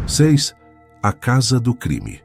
6. A Casa do Crime.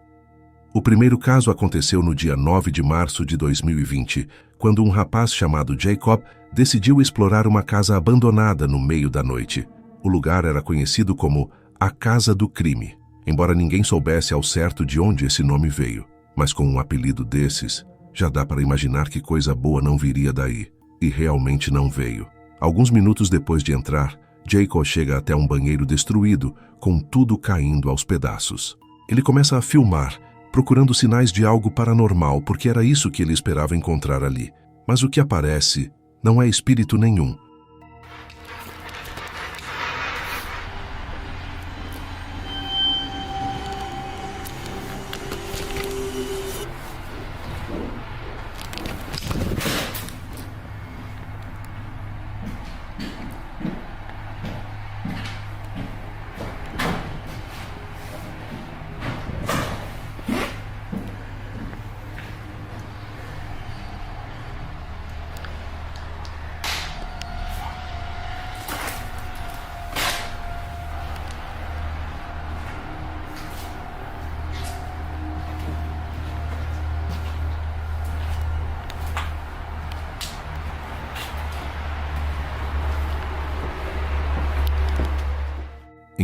O primeiro caso aconteceu no dia 9 de março de 2020, quando um rapaz chamado Jacob decidiu explorar uma casa abandonada no meio da noite. O lugar era conhecido como a Casa do Crime, embora ninguém soubesse ao certo de onde esse nome veio. Mas com um apelido desses, já dá para imaginar que coisa boa não viria daí. E realmente não veio. Alguns minutos depois de entrar, Jacob chega até um banheiro destruído, com tudo caindo aos pedaços. Ele começa a filmar, procurando sinais de algo paranormal, porque era isso que ele esperava encontrar ali. Mas o que aparece não é espírito nenhum.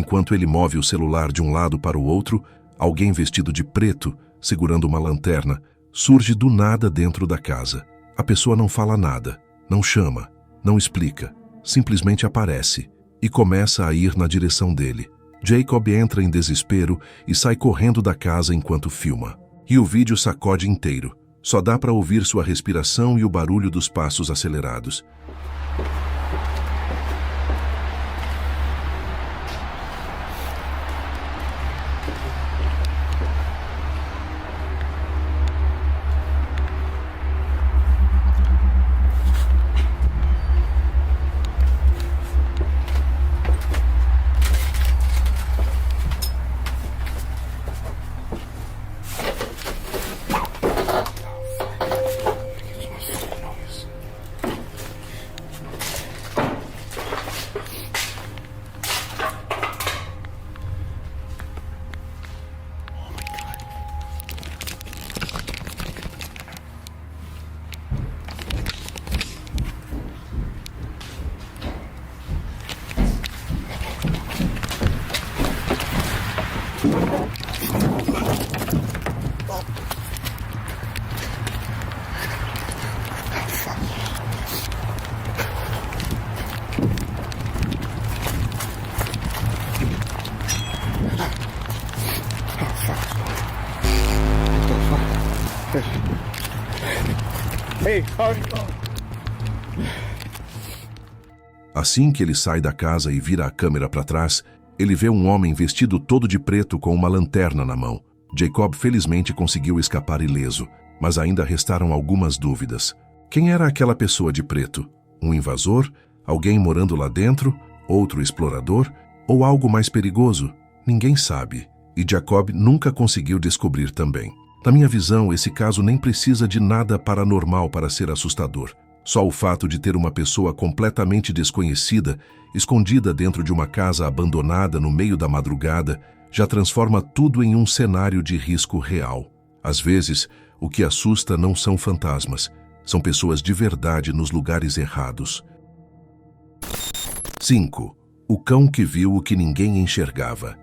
Enquanto ele move o celular de um lado para o outro, alguém vestido de preto, segurando uma lanterna, surge do nada dentro da casa. A pessoa não fala nada, não chama, não explica, simplesmente aparece e começa a ir na direção dele. Jacob entra em desespero e sai correndo da casa enquanto filma. E o vídeo sacode inteiro. Só dá para ouvir sua respiração e o barulho dos passos acelerados. Assim que ele sai da casa e vira a câmera para trás, ele vê um homem vestido todo de preto com uma lanterna na mão. Jacob felizmente conseguiu escapar ileso, mas ainda restaram algumas dúvidas. Quem era aquela pessoa de preto? Um invasor? Alguém morando lá dentro? Outro explorador? Ou algo mais perigoso? Ninguém sabe. E Jacob nunca conseguiu descobrir também. Na minha visão, esse caso nem precisa de nada paranormal para ser assustador. Só o fato de ter uma pessoa completamente desconhecida, escondida dentro de uma casa abandonada no meio da madrugada, já transforma tudo em um cenário de risco real. Às vezes, o que assusta não são fantasmas, são pessoas de verdade nos lugares errados. 5. O cão que viu o que ninguém enxergava.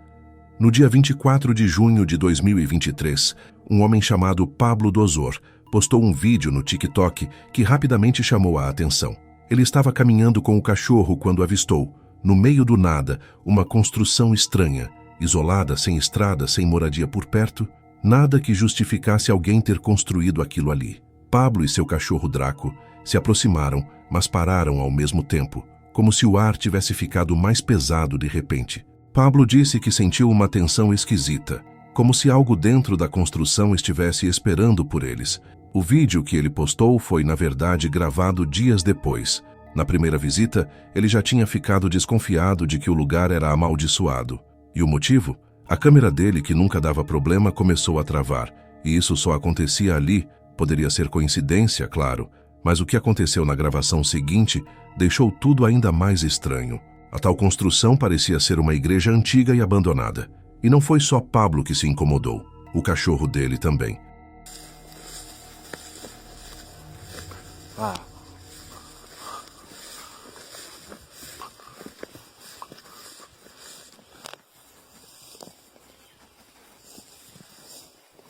No dia 24 de junho de 2023, um homem chamado Pablo Dozor postou um vídeo no TikTok que rapidamente chamou a atenção. Ele estava caminhando com o cachorro quando avistou, no meio do nada, uma construção estranha, isolada, sem estrada, sem moradia por perto, nada que justificasse alguém ter construído aquilo ali. Pablo e seu cachorro Draco se aproximaram, mas pararam ao mesmo tempo, como se o ar tivesse ficado mais pesado de repente. Pablo disse que sentiu uma tensão esquisita, como se algo dentro da construção estivesse esperando por eles. O vídeo que ele postou foi, na verdade, gravado dias depois. Na primeira visita, ele já tinha ficado desconfiado de que o lugar era amaldiçoado. E o motivo? A câmera dele, que nunca dava problema, começou a travar. E isso só acontecia ali. Poderia ser coincidência, claro, mas o que aconteceu na gravação seguinte deixou tudo ainda mais estranho. A tal construção parecia ser uma igreja antiga e abandonada. E não foi só Pablo que se incomodou, o cachorro dele também.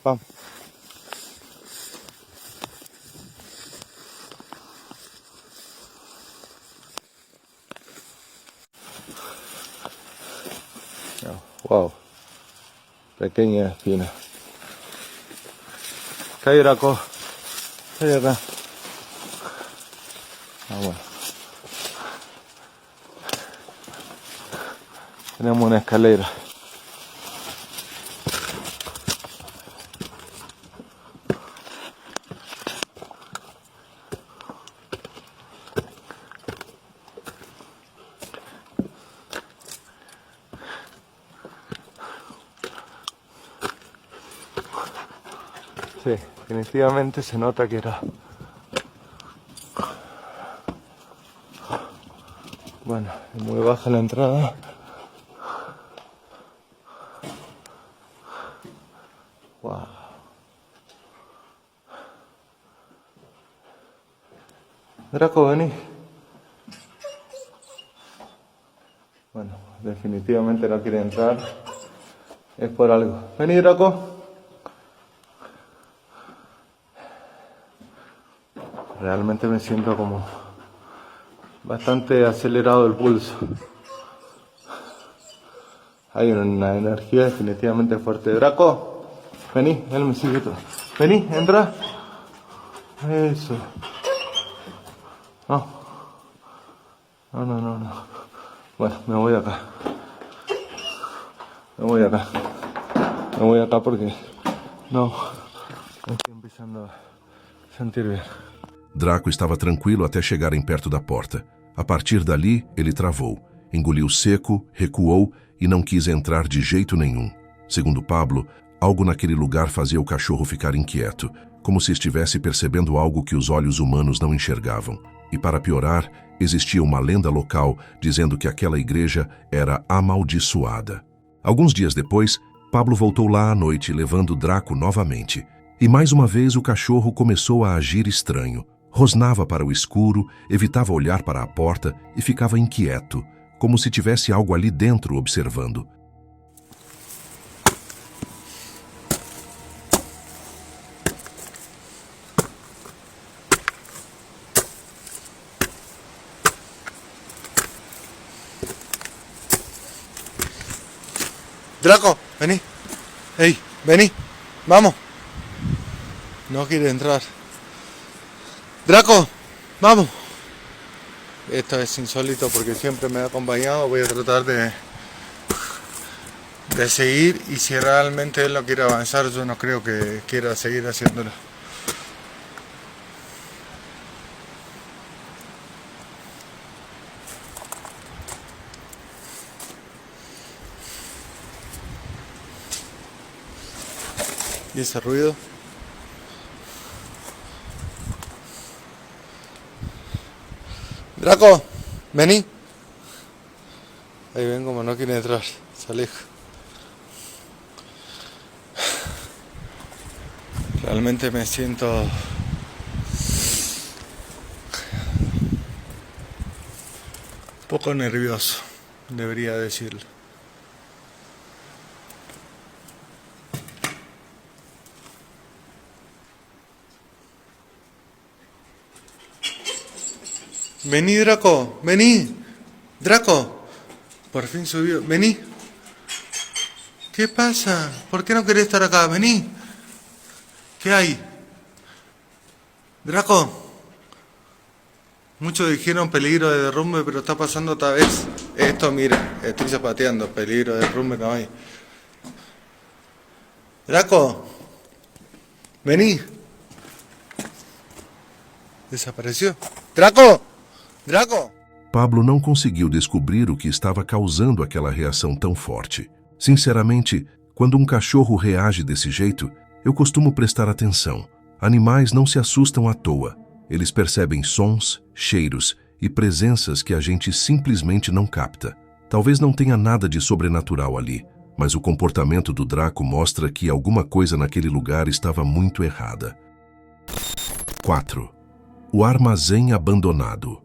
Vamos. Wow. Pequeña espina. Cae, Draco. Cae acá. Bueno. Tenemos una escalera. Sí, definitivamente se nota que era... Bueno, es muy baja la entrada. Wow. Draco, vení. Bueno, definitivamente no quiere entrar. Es por algo. Vení, Draco. Realmente me siento como bastante acelerado el pulso. Hay una energía definitivamente fuerte. Draco, vení, él me sigue todo. Vení, entra. Eso. No. No. Bueno, me voy acá. Me voy acá porque no me estoy empezando a sentir bien. Draco estava tranquilo até chegarem perto da porta. A partir dali, ele travou, engoliu seco, recuou e não quis entrar de jeito nenhum. Segundo Pablo, algo naquele lugar fazia o cachorro ficar inquieto, como se estivesse percebendo algo que os olhos humanos não enxergavam. E para piorar, existia uma lenda local dizendo que aquela igreja era amaldiçoada. Alguns dias depois, Pablo voltou lá à noite levando Draco novamente. E mais uma vez o cachorro começou a agir estranho. Rosnava para o escuro, evitava olhar para a porta e ficava inquieto, como se tivesse algo ali dentro observando. Draco, vení. Hey, vení. Vamos. No quiere entrar. Draco, vamos. Esto es insólito porque siempre me ha acompañado. Voy a tratar de seguir, y si realmente él no quiere avanzar, yo no creo que quiera seguir haciéndolo. ¿Y ese ruido? Draco, vení. Ahí ven como no quiere entrar, se aleja. Realmente me siento un poco nervioso, debería decirlo. Vení, Draco, vení. Draco, por fin subió. Vení. ¿Qué pasa? ¿Por qué no querés estar acá? Vení. ¿Qué hay? Draco. Muchos dijeron peligro de derrumbe, pero está pasando otra vez. Esto, mira, estoy zapateando. Peligro de derrumbe no hay. Draco. Vení. Desapareció. Draco. Draco! Pablo não conseguiu descobrir o que estava causando aquela reação tão forte. Sinceramente, quando um cachorro reage desse jeito, eu costumo prestar atenção. Animais não se assustam à toa. Eles percebem sons, cheiros e presenças que a gente simplesmente não capta. Talvez não tenha nada de sobrenatural ali, mas o comportamento do Draco mostra que alguma coisa naquele lugar estava muito errada. 4. O armazém abandonado.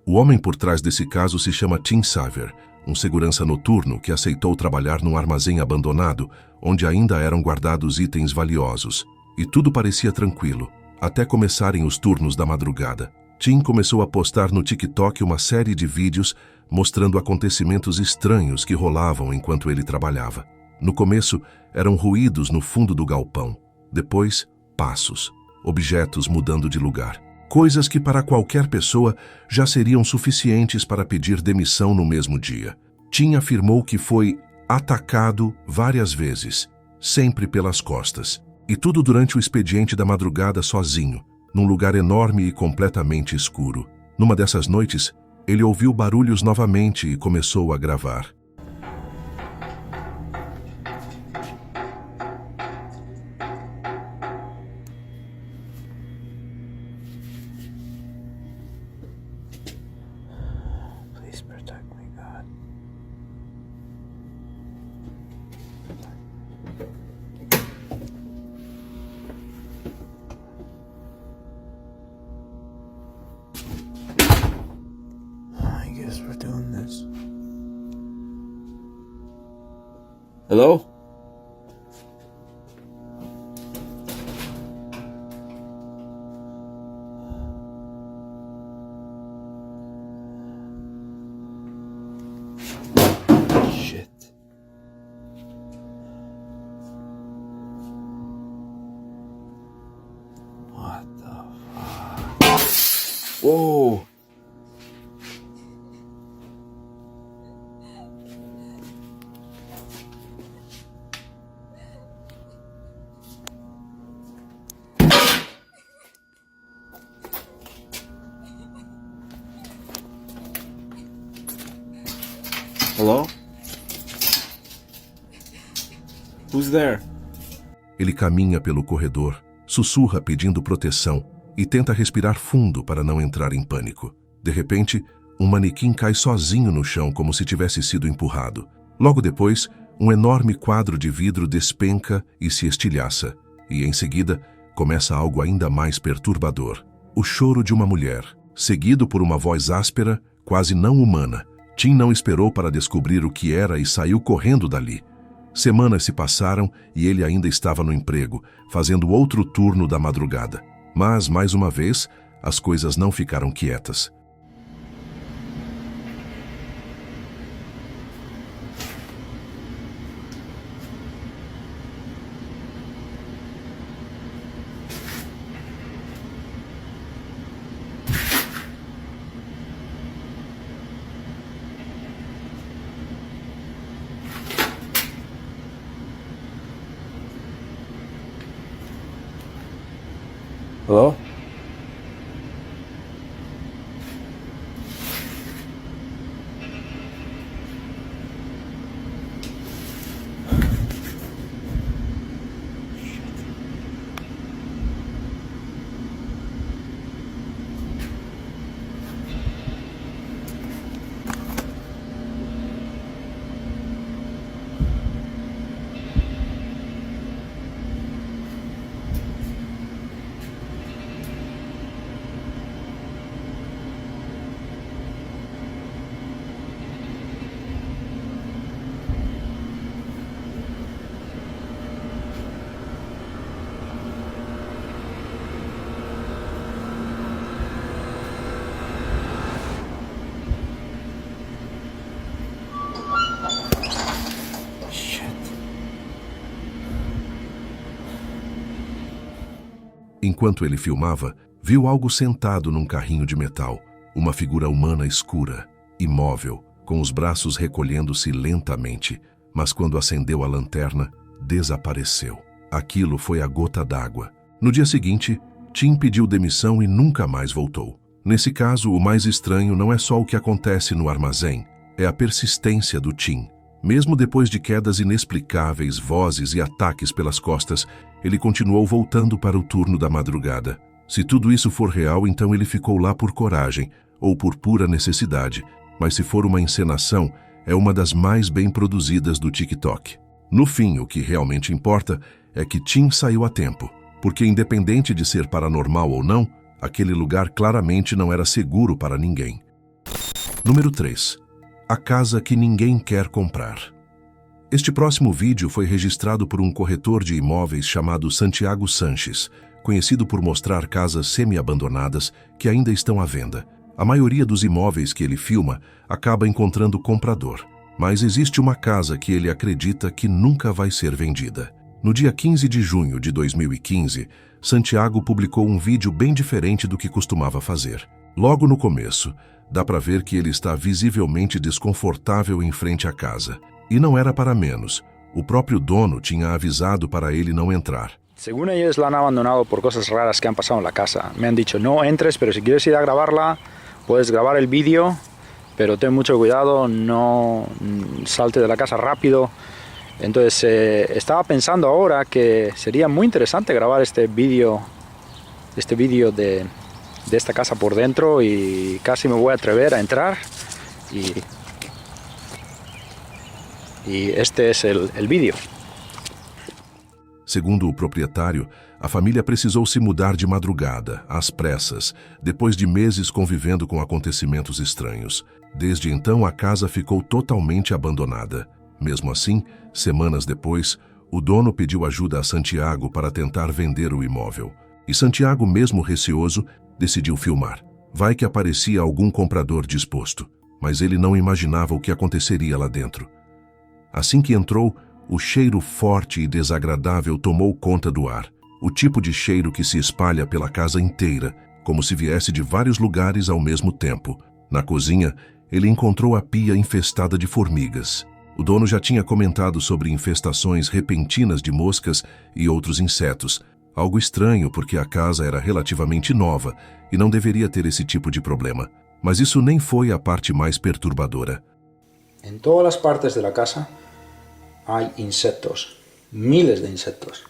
O homem por trás desse caso se chama Tim Saver, um segurança noturno que aceitou trabalhar num armazém abandonado, onde ainda eram guardados itens valiosos. E tudo parecia tranquilo, até começarem os turnos da madrugada. Tim começou a postar no TikTok uma série de vídeos mostrando acontecimentos estranhos que rolavam enquanto ele trabalhava. No começo, eram ruídos no fundo do galpão. Depois, passos, objetos mudando de lugar. Coisas que para qualquer pessoa já seriam suficientes para pedir demissão no mesmo dia. Tim afirmou que foi atacado várias vezes, sempre pelas costas. E tudo durante o expediente da madrugada sozinho, num lugar enorme e completamente escuro. Numa dessas noites, ele ouviu barulhos novamente e começou a gravar. Please protect me, God. I guess we're doing this. Hello? Shit. What the fuck? Whoa! Hello? Who's there? Ele caminha pelo corredor, sussurra pedindo proteção e tenta respirar fundo para não entrar em pânico. De repente, um manequim cai sozinho no chão como se tivesse sido empurrado. Logo depois, um enorme quadro de vidro despenca e se estilhaça. E em seguida, começa algo ainda mais perturbador. O choro de uma mulher, seguido por uma voz áspera, quase não humana. Tim não esperou para descobrir o que era e saiu correndo dali. Semanas se passaram e ele ainda estava no emprego, fazendo outro turno da madrugada. Mas, mais uma vez, as coisas não ficaram quietas. Hello? Enquanto ele filmava, viu algo sentado num carrinho de metal, uma figura humana escura, imóvel, com os braços recolhendo-se lentamente, mas quando acendeu a lanterna, desapareceu. Aquilo foi a gota d'água. No dia seguinte, Tim pediu demissão e nunca mais voltou. Nesse caso, o mais estranho não é só o que acontece no armazém, é a persistência do Tim. Mesmo depois de quedas inexplicáveis, vozes e ataques pelas costas, ele continuou voltando para o turno da madrugada. Se tudo isso for real, então ele ficou lá por coragem ou por pura necessidade, mas se for uma encenação, é uma das mais bem produzidas do TikTok. No fim, o que realmente importa é que Tim saiu a tempo, porque independente de ser paranormal ou não, aquele lugar claramente não era seguro para ninguém. Número 3. A casa que ninguém quer comprar. Este próximo vídeo foi registrado por um corretor de imóveis chamado Santiago Sanches, conhecido por mostrar casas semi-abandonadas que ainda estão à venda. A maioria dos imóveis que ele filma acaba encontrando comprador, mas existe uma casa que ele acredita que nunca vai ser vendida. No dia 15 de junho de 2015, Santiago publicou um vídeo bem diferente do que costumava fazer. Logo no começo, dá para ver que ele está visivelmente desconfortável em frente à casa. E não era para menos. O próprio dono tinha avisado para ele não entrar. Según ellos la han abandonado por cosas raras que han pasado en la casa. Me han dicho, no entres, pero si quieres ir a grabarla, puedes grabar el vídeo, pero ten mucho cuidado, no salte de la casa rápido. Entonces estaba pensando ahora que sería muy interesante grabar este vídeo de esta casa por dentro, y casi me voy a atrever a entrar, y este es el vídeo. Segundo o proprietário, a família precisou se mudar de madrugada, às pressas, depois de meses convivendo com acontecimentos estranhos. Desde então, a casa ficou totalmente abandonada. Mesmo assim, semanas depois, o dono pediu ajuda a Santiago para tentar vender o imóvel. E Santiago, mesmo receoso, decidiu filmar. Vai que aparecia algum comprador disposto, mas ele não imaginava o que aconteceria lá dentro. Assim que entrou, o cheiro forte e desagradável tomou conta do ar. O tipo de cheiro que se espalha pela casa inteira, como se viesse de vários lugares ao mesmo tempo. Na cozinha, ele encontrou a pia infestada de formigas. O dono já tinha comentado sobre infestações repentinas de moscas e outros insetos. Algo estranho porque a casa era relativamente nova e não deveria ter esse tipo de problema. Mas isso nem foi a parte mais perturbadora. En todas las partes de la casa hay insectos, miles de insectos.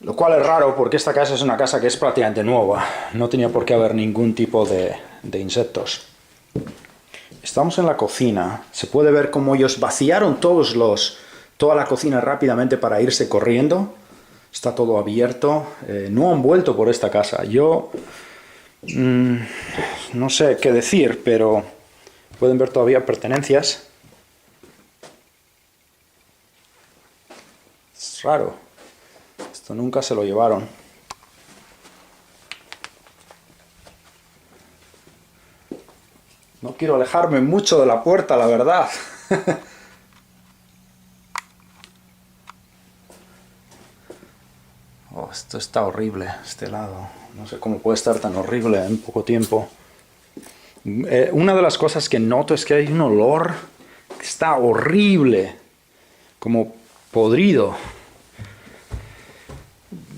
Lo cual es raro porque esta casa es una casa que es prácticamente nueva. No tenía por qué haber ningún tipo de insectos. Estamos en la cocina. Se puede ver cómo ellos vaciaron toda la cocina rápidamente para irse corriendo. Está todo abierto. No han vuelto por esta casa. Yo no sé qué decir, pero pueden ver todavía pertenencias. Es raro. Esto nunca se lo llevaron. No quiero alejarme mucho de la puerta, la verdad. Oh, esto está horrible, este lado. No sé cómo puede estar tan horrible en poco tiempo. Una de las cosas que noto es que hay un olor que está horrible, como podrido.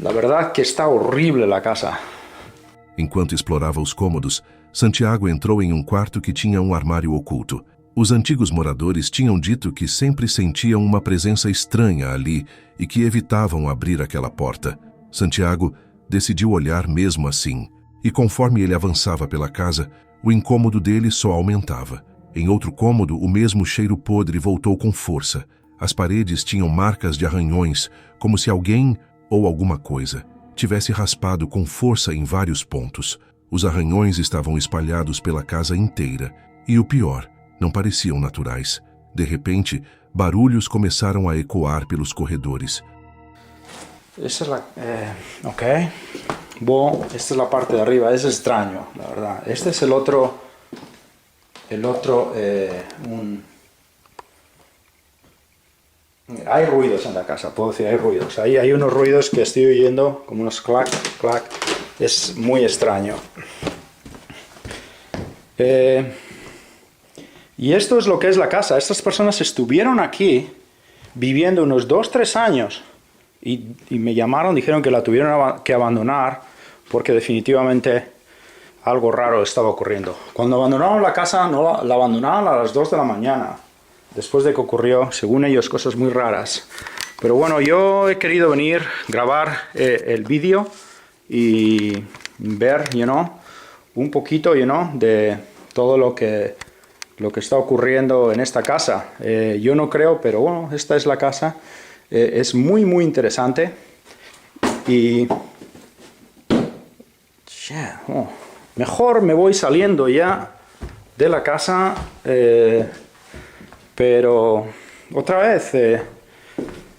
La verdad que está horrible la casa. Enquanto explorava os cômodos, Santiago entrou em um quarto que tinha um armário oculto. Os antigos moradores tinham dito que sempre sentiam uma presença estranha ali e que evitavam abrir aquela porta. Santiago decidiu olhar mesmo assim, e conforme ele avançava pela casa, o incômodo dele só aumentava. Em outro cômodo, o mesmo cheiro podre voltou com força. As paredes tinham marcas de arranhões, como se alguém ou alguma coisa tivesse raspado com força em vários pontos. Os arranhões estavam espalhados pela casa inteira, e o pior, não pareciam naturais. De repente, barulhos começaram a ecoar pelos corredores. Esa es la... ok. Bueno, esta es la parte de arriba. Es extraño, la verdad. Este es el otro... Hay ruidos en la casa, puedo decir, hay ruidos. Ahí hay unos ruidos que estoy oyendo, como unos clac, clac. Es muy extraño. Y esto es lo que es la casa. Estas personas estuvieron aquí viviendo unos 2-3 años y me llamaron, dijeron que la tuvieron que abandonar porque definitivamente algo raro estaba ocurriendo. Cuando abandonaron la casa, no la abandonaron a las 2 de la mañana, después de que ocurrió, según ellos, cosas muy raras. Pero bueno, yo he querido venir, grabar el vídeo y ver, un poquito, de todo lo que lo que está ocurriendo en esta casa. Yo no creo, pero bueno, esta es la casa. Es muy, muy interesante. Y... mejor me voy saliendo ya de la casa. Pero otra vez,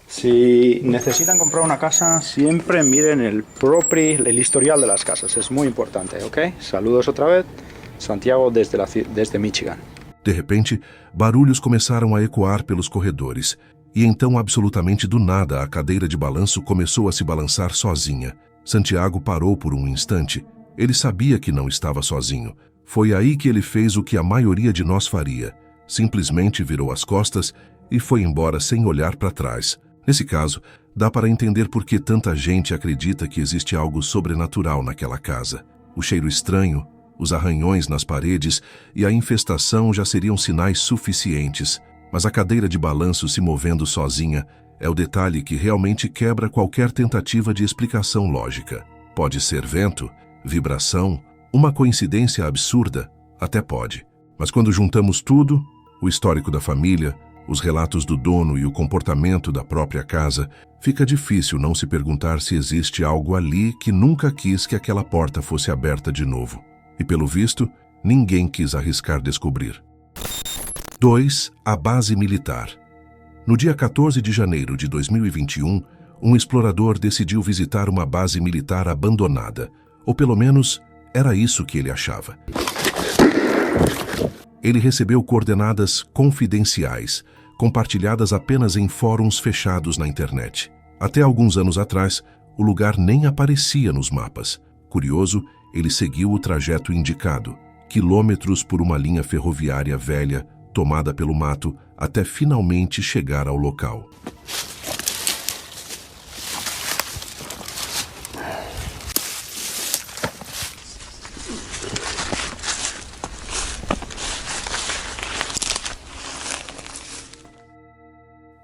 si necesitan comprar una casa, siempre miren el historial de las casas. Es muy importante, ¿ok? Saludos otra vez. Santiago desde Michigan. De repente, barulhos começaram a ecoar pelos corredores, e então, absolutamente do nada, a cadeira de balanço começou a se balançar sozinha. Santiago parou por um instante. Ele sabia que não estava sozinho. Foi aí que ele fez o que a maioria de nós faria. Simplesmente virou as costas e foi embora sem olhar para trás. Nesse caso, dá para entender por que tanta gente acredita que existe algo sobrenatural naquela casa. O cheiro estranho, os arranhões nas paredes e a infestação já seriam sinais suficientes, mas a cadeira de balanço se movendo sozinha é o detalhe que realmente quebra qualquer tentativa de explicação lógica. Pode ser vento, vibração, uma coincidência absurda, até pode. Mas quando juntamos tudo, o histórico da família, os relatos do dono e o comportamento da própria casa, fica difícil não se perguntar se existe algo ali que nunca quis que aquela porta fosse aberta de novo. E pelo visto, ninguém quis arriscar descobrir. 2. A base militar. No dia 14 de janeiro de 2021, um explorador decidiu visitar uma base militar abandonada, ou pelo menos era isso que ele achava. Ele recebeu coordenadas confidenciais, compartilhadas apenas em fóruns fechados na internet. Até alguns anos atrás, o lugar nem aparecia nos mapas. Curioso, ele seguiu o trajeto indicado, quilômetros por uma linha ferroviária velha, tomada pelo mato, até finalmente chegar ao local.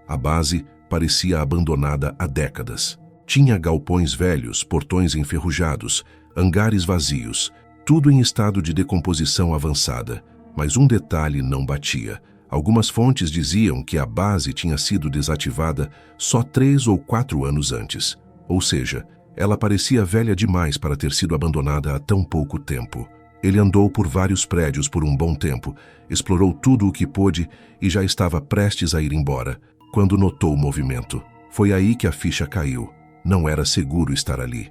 A base parecia abandonada há décadas. Tinha galpões velhos, portões enferrujados, hangares vazios, tudo em estado de decomposição avançada. Mas um detalhe não batia. Algumas fontes diziam que a base tinha sido desativada só 3 ou 4 anos antes. Ou seja, ela parecia velha demais para ter sido abandonada há tão pouco tempo. Ele andou por vários prédios por um bom tempo, explorou tudo o que pôde e já estava prestes a ir embora, quando notou o movimento. Foi aí que a ficha caiu. Não era seguro estar ali.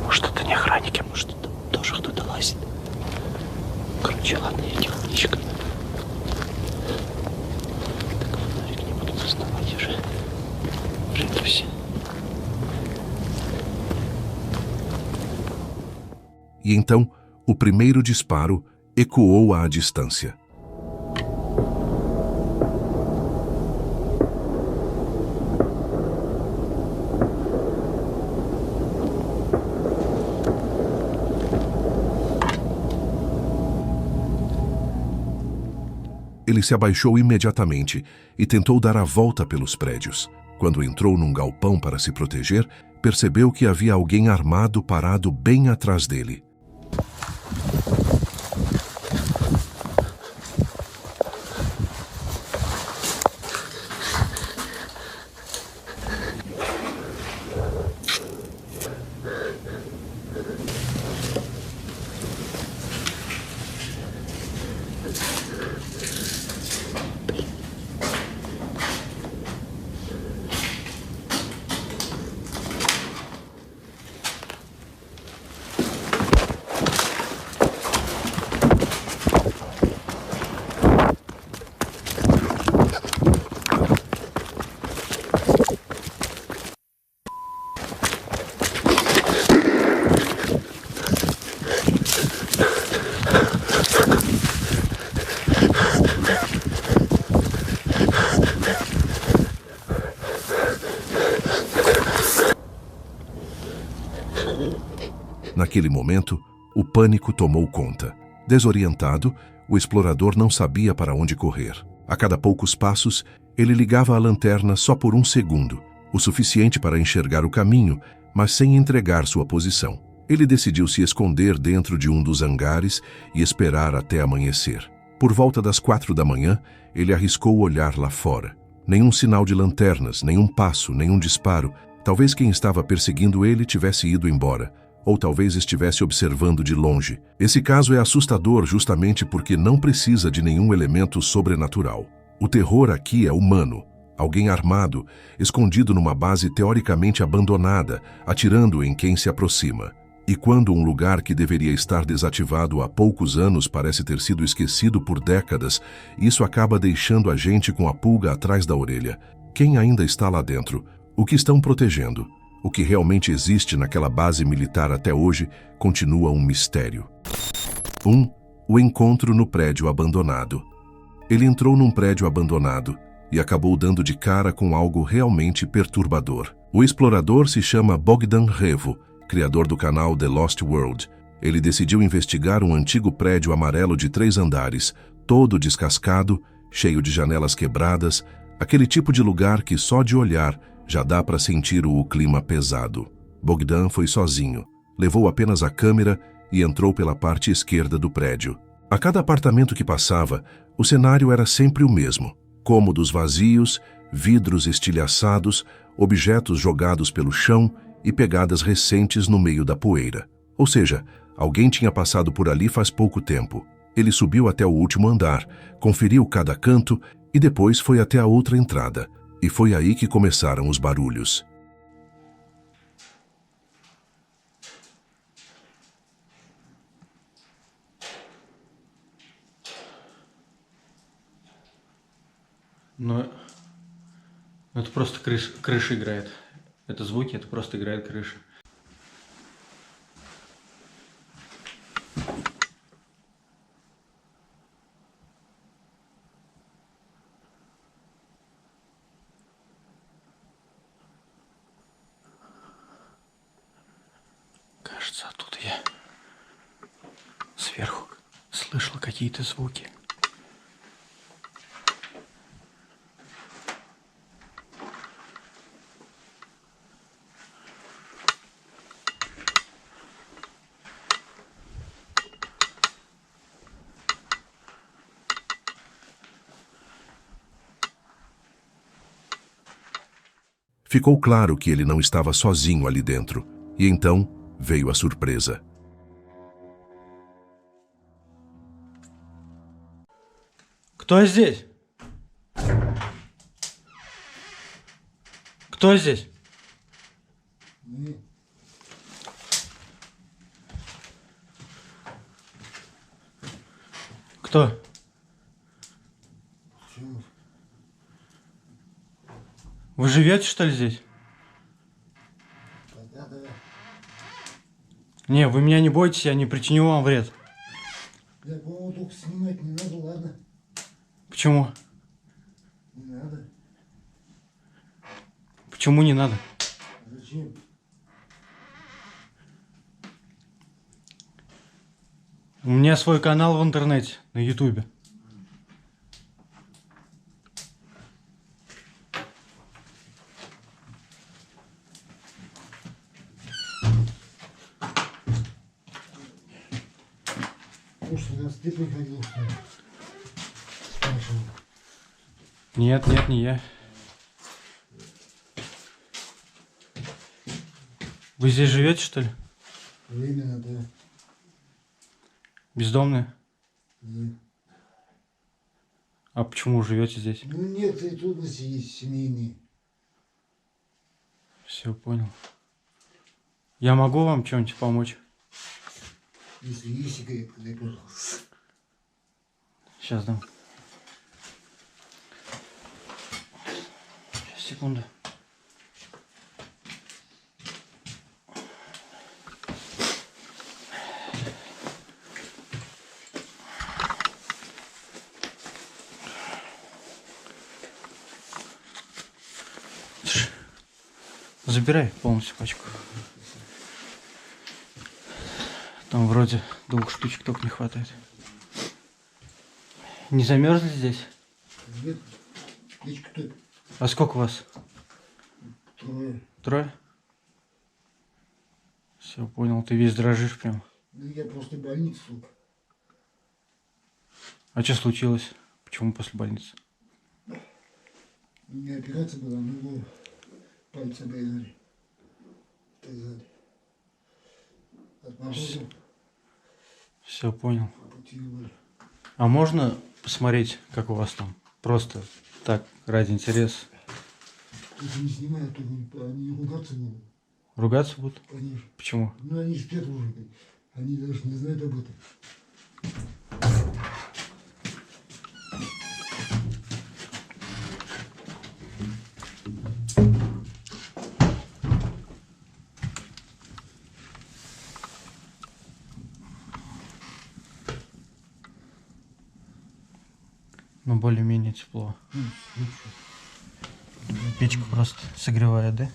Может, это не охранники, может, это тоже кто-то лазит. Короче, ладно, я тихонечко. Так, фонарик не буду доставать уже. Придусь. E então, o primeiro disparo ecoou à distância. Ele se abaixou imediatamente e tentou dar a volta pelos prédios. Quando entrou num galpão para se proteger, percebeu que havia alguém armado parado bem atrás dele. Naquele momento, O pânico tomou conta. Desorientado, o explorador não sabia para onde correr. A cada poucos passos, ele ligava a lanterna só por um segundo, o suficiente para enxergar o caminho, mas sem entregar sua posição. Ele decidiu se esconder dentro de um dos hangares e esperar até amanhecer. Por volta das 4 da manhã, ele arriscou olhar lá fora. Nenhum sinal de lanternas, nenhum passo, nenhum disparo. Talvez quem estava perseguindo ele tivesse ido embora, ou talvez estivesse observando de longe. Esse caso é assustador justamente porque não precisa de nenhum elemento sobrenatural. O terror aqui é humano. Alguém armado, escondido numa base teoricamente abandonada, atirando em quem se aproxima. E quando um lugar que deveria estar desativado há poucos anos parece ter sido esquecido por décadas, isso acaba deixando a gente com a pulga atrás da orelha. Quem ainda está lá dentro? O que estão protegendo? O que realmente existe naquela base militar até hoje continua um mistério. 1. O encontro no prédio abandonado. Ele entrou num prédio abandonado e acabou dando de cara com algo realmente perturbador. O explorador se chama Bogdan Revo, criador do canal The Lost World. Ele decidiu investigar um antigo prédio amarelo de 3 andares, todo descascado, cheio de janelas quebradas, aquele tipo de lugar que só de olhar já dá para sentir o clima pesado. Bogdan foi sozinho, levou apenas a câmera e entrou pela parte esquerda do prédio. A cada apartamento que passava, o cenário era sempre o mesmo. Cômodos vazios, vidros estilhaçados, objetos jogados pelo chão e pegadas recentes no meio da poeira. Ou seja, alguém tinha passado por ali faz pouco tempo. Ele subiu até o último andar, conferiu cada canto e depois foi até a outra entrada. E foi aí que começaram os barulhos. Но это просто крыша играет. Это звуки, это просто играет крыша. Кажется, оттуда я сверху слышал какие-то звуки. Ficou claro que ele não estava sozinho ali dentro, e então veio a surpresa. Кто здесь? Кто здесь? Кто? Вы живете, что ли, здесь? Да. Не, вы меня не бойтесь, я не причиню вам вред. Я понял, только снимать не надо, ладно? Почему? Не надо. Почему не надо? Зачем? У меня свой канал в интернете, на Ютубе. Слушай, раз ты приходил, что ли? Спрашивал. Нет, не я. Вы здесь живете, что ли? Временно, да. Бездомные? Да. А почему вы живете здесь? Ну, некоторые трудности есть семейные. Все, понял. Я могу вам чем-нибудь помочь? Если есть сигаретка, дай, пожалуйста. Сейчас дам. Сейчас, секунду. Забирай полностью пачку. Там вроде 2 штучек только не хватает. Не замерзли здесь? Нет, печка тут А сколько у вас? 3. 3? Все, понял, ты весь дрожишь прям. Ну, я после больницы, сука. А что случилось? Почему после больницы? У меня операция была, ну, пальцы обрезали. Так сзади. От мороза Все, понял. потеряли. А можно посмотреть, как у вас там? Просто так, ради интереса. Только не снимают, только они ругаться будут, Ругаться будут? конечно. Почему? Ну, они спят уже, они даже не знают об этом. Ну, более-менее тепло. Печка просто согревает, да?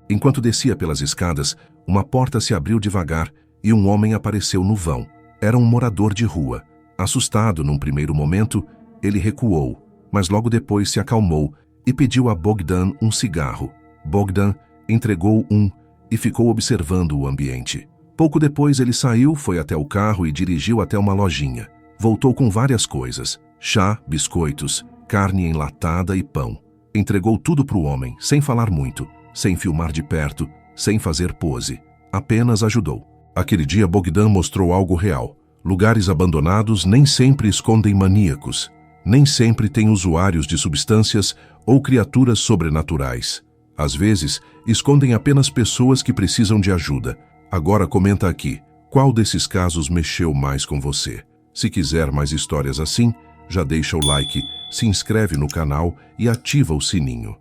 Enquanto descia pelas escadas, uma porta se abriu devagar e um homem apareceu no vão. Era um morador de rua. Assustado num primeiro momento, ele recuou, mas logo depois se acalmou e pediu a Bogdan um cigarro. Bogdan entregou um e ficou observando o ambiente. Pouco depois ele saiu, foi até o carro e dirigiu até uma lojinha. Voltou com várias coisas: chá, biscoitos, carne enlatada e pão. Entregou tudo para o homem, sem falar muito, sem filmar de perto, sem fazer pose. Apenas ajudou. Aquele dia Bogdan mostrou algo real. Lugares abandonados nem sempre escondem maníacos. Nem sempre tem usuários de substâncias ou criaturas sobrenaturais. Às vezes, escondem apenas pessoas que precisam de ajuda. Agora comenta aqui, qual desses casos mexeu mais com você? Se quiser mais histórias assim, já deixa o like, se inscreve no canal e ativa o sininho.